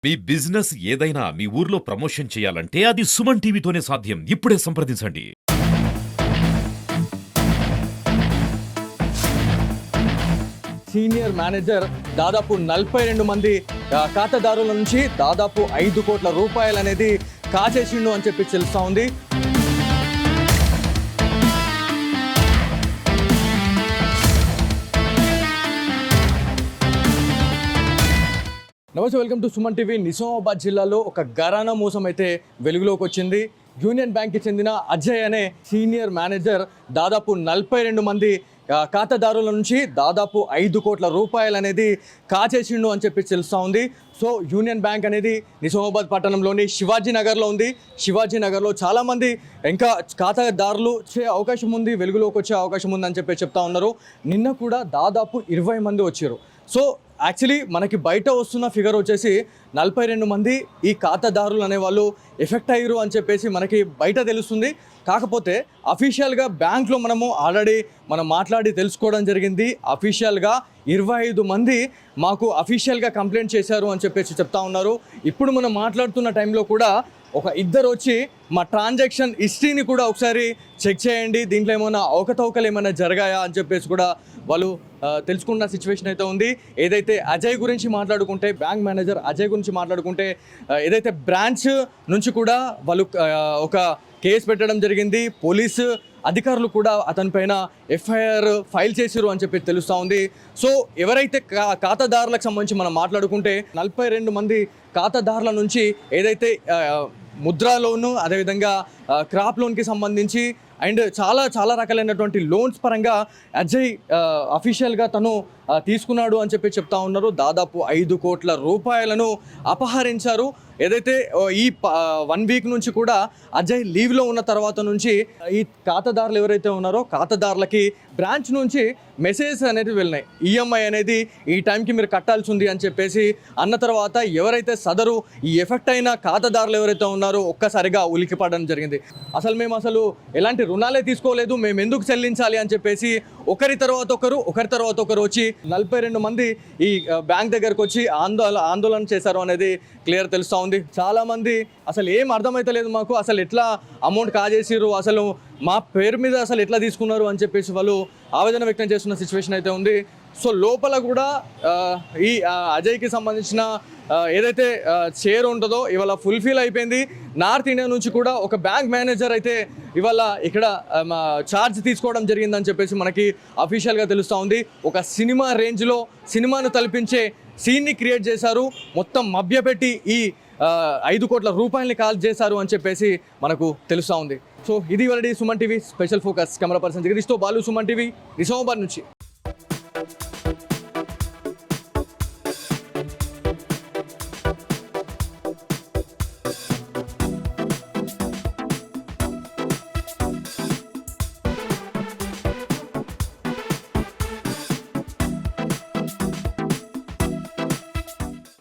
మీ business ఏదైనా మీ ఊర్లో promotion చేయాలంటే అది సుమన్ టీవీతోనే సాధ్యం. ఇప్పుడే సంప్రదించండి. సీనియర్ మేనేజర్ దాదాపు 42 మంది ఖాతాదారుల నుంచి దాదాపు 5 కోట్ల రూపాయలు అనేది కాచేసిండు అని చెప్పి తెలుస్తా ఉంది. నమస్తే, welcome to Suman TV. Nizamabad జిల్లాలో ఒక ఘరానా మోసం అయితే వెలుగులోకి వచ్చింది. యూనియన్ బ్యాంక్కి చెందిన అజయ్ అనే సీనియర్ మేనేజర్ దాదాపు 42 మంది ఖాతాదారుల నుంచి దాదాపు 5 కోట్ల రూపాయలు అనేది కాచేసిండు అని చెప్పి తెలుస్తూ ఉంది. సో యూనియన్ బ్యాంక్ అనేది నిజామాబాద్ పట్టణంలోని శివాజీ నగర్లో ఉంది. శివాజీ నగర్లో చాలామంది ఇంకా ఖాతాదారులు వచ్చే అవకాశం ఉంది, వెలుగులోకి వచ్చే అవకాశం ఉంది అని చెప్పి చెప్తా ఉన్నారు. నిన్న కూడా దాదాపు 20 మంది వచ్చారు. సో యాక్చువల్లీ మనకి బయట వస్తున్న ఫిగర్ వచ్చేసి 42 మంది ఈ ఖాతాదారులు అనేవాళ్ళు ఎఫెక్ట్ అయ్యారు అని చెప్పేసి మనకి బయట తెలుస్తుంది. కాకపోతే అఫీషియల్గా బ్యాంక్లో ఆల్రెడీ మనం మాట్లాడి తెలుసుకోవడం జరిగింది. అఫీషియల్గా 25 మంది మాకు అఫీషియల్గా కంప్లైంట్ చేశారు అని చెప్పేసి చెప్తా ఉన్నారు. ఇప్పుడు మనం మాట్లాడుతున్న టైంలో కూడా ఒక ఇద్దరు వచ్చి మా ట్రాన్సాక్షన్ హిస్టరీని కూడా ఒకసారి చెక్ చేయండి, దీంట్లో ఏమైనా అవకతవకలు ఏమైనా జరిగాయా అని చెప్పేసి కూడా వాళ్ళు తెలుసుకున్న సిచ్యువేషన్ అయితే ఉంది. ఏదైతే అజయ్ గురించి మాట్లాడుకుంటే, బ్యాంక్ మేనేజర్ అజయ్ గురించి మాట్లాడుకుంటే, ఏదైతే బ్రాంచ్ నుంచి కూడా వాళ్ళు ఒక కేసు పెట్టడం జరిగింది. పోలీసు అధికారులు కూడా అతనిపైన ఎఫ్ఐఆర్ ఫైల్ చేశారు అని చెప్పి తెలుస్తూ ఉంది. సో ఎవరైతే ఖాతాదారులకు సంబంధించి మనం మాట్లాడుకుంటే 42 మంది ఖాతాదారుల నుంచి ఏదైతే ముద్రా లోను, అదేవిధంగా క్రాప్ లోన్కి సంబంధించి అండ్ చాలా రకాలైనటువంటి లోన్స్ పరంగా అజయ్ అఫీషియల్గా తను తీసుకున్నాడు అని చెప్పి చెప్తా ఉన్నారు. దాదాపు 5 కోట్ల రూపాయలను అపహరించారు. ఏదైతే ఈ 1 వీక్ నుంచి కూడా అజయ్ లీవ్లో ఉన్న తర్వాత నుంచి ఈ ఖాతాదారులు ఎవరైతే ఉన్నారో ఖాతాదారులకి బ్రాంచ్ నుంచి మెసేజ్ అనేది వెళ్ళినాయి. ఈఎంఐ అనేది ఈ టైంకి మీరు కట్టాల్సి ఉంది అని చెప్పేసి అన్న తర్వాత ఎవరైతే సదరు ఈ ఎఫెక్ట్ అయిన ఖాతాదారులు ఎవరైతే ఉన్నారో ఒక్కసారిగా ఉలికిపడడం జరిగింది. మేము ఎలాంటి రుణాలే తీసుకోలేదు, మేము ఎందుకు చెల్లించాలి అని చెప్పేసి ఒకరి తర్వాత ఒకరు వచ్చి 42 మంది ఈ బ్యాంక్ దగ్గరకు వచ్చి ఆందోళన చేశారు అనేది క్లియర్ తెలుస్తూ ఉంది. చాలామంది అసలు ఏం అర్థమైతలేదు మాకు, అసలు ఎట్లా అమౌంట్ కాజేసిర్రు, అసలు మా పేరు మీద అసలు ఎట్లా తీసుకున్నారు అని చెప్పేసి వాళ్ళు ఆవేదన వ్యక్తం చేస్తున్న సిచ్యువేషన్ అయితే ఉంది. సో లోపల కూడా ఈ అజయ్కి సంబంధించిన ఏదైతే షేర్ ఉంటుందో ఇవాళ ఫుల్ఫిల్ అయిపోయింది. నార్త్ ఇండియా నుంచి కూడా ఒక బ్యాంక్ మేనేజర్ అయితే ఇవాళ ఇక్కడ ఛార్జ్ తీసుకోవడం జరిగిందని చెప్పేసి మనకి అఫీషియల్గా తెలుస్తూ ఉంది. ఒక సినిమా రేంజ్లో సినిమాను తలపించే సీన్ని క్రియేట్ చేశారు, మొత్తం మభ్యపెట్టి ఈ 5 కోట్ల రూపాయలని కాల్ చేశారు అని చెప్పేసి మనకు తెలుస్తూ ఉంది. సో ఇది వాళ్ళ Suman TV special focus. Camera person జగదీష్తో బాలు, సుమన్ టీవీ, నిజామాబాద్ నుంచి.